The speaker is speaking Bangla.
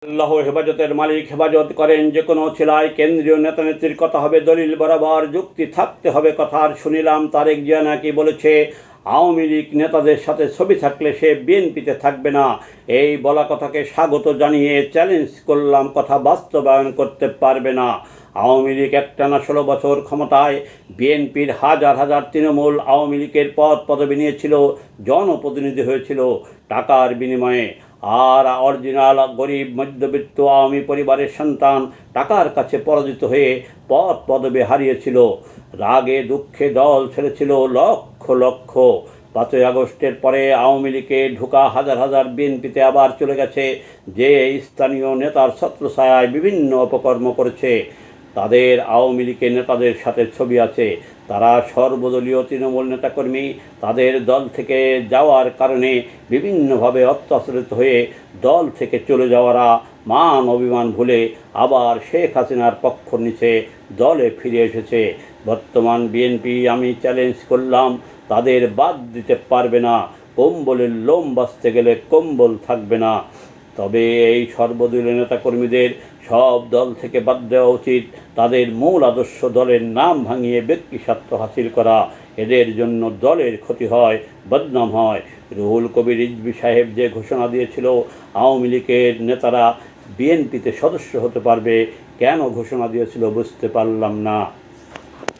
আল্লাহ হেফাজতের মালিক হেফাজত করেন যে কোনো ছেলায় কেন্দ্রীয় নেতানেত্রীর কথা হবে দলিল বরাবর, যুক্তি থাকতে হবে কথার। শুনিলাম তারেক জিয়া নাকি বলেছে আওয়ামী লীগ নেতাদের সাথে ছবি থাকলে সে বিএনপিতে থাকবে না। এই বলা কথাকে স্বাগত জানিয়ে চ্যালেঞ্জ করলাম, কথা বাস্তবায়ন করতে পারবে না। আওয়ামী লীগ একটানা 16 বছর ক্ষমতায়, বিএনপির হাজার হাজার তৃণমূল আওয়ামী লীগের পদ পদবি নিয়েছিল, জনপ্রতিনিধি হয়েছিল টাকার বিনিময়ে। আর অরিজিনাল গরিব মধ্যবিত্ত আওয়ামী পরিবারের সন্তান টাকার কাছে পরাজিত হয়ে পদ পদবি হারিয়েছিল। রাগে দুঃখে দল ছেড়েছিল লক্ষ লক্ষ। 5ই আগস্টের পরে আওয়ামী লীগে ঢোকা হাজার হাজার বিএনপিতে আবার চলে গেছে, যে স্থানীয় নেতার ছত্রছায়ায় বিভিন্ন অপকর্ম করেছে। তাদের আওয়ামী লীগের নেতাদের সাথে ছবি আছে। তারা সর্বদলীয় তৃণমূল নেতাকর্মী। তাদের দল থেকে যাওয়ার কারণে বিভিন্নভাবে অত্যাচারিত হয়ে দল থেকে চলে যাওয়ারা মান অভিমান ভুলে আবার শেখ হাসিনার পক্ষ নিচে দলে ফিরে এসেছে। বর্তমান বিএনপি আমি চ্যালেঞ্জ করলাম, তাদের বাদ দিতে পারবে না। কম্বলের লোম বাঁচতে গেলে কম্বল থাকবে না। তবে এই সর্বদলীয় নেতাকর্মীদের সব দল থেকে বাদ দেওয়া উচিত। তাদের মূল আদর্শ দলের নাম ভাঙিয়ে ব্যক্তি স্বার্থ হাসিল করা, এদের জন্য দলের ক্ষতি হয়, বদনাম হয়। রুহুল কবির রিজভী সাহেব যে ঘোষণা দিয়েছিল আওয়ামী লীগের নেতারা বিএনপিতে সদস্য হতে পারবে, কেন ঘোষণা দিয়েছিল বুঝতে পারলাম না।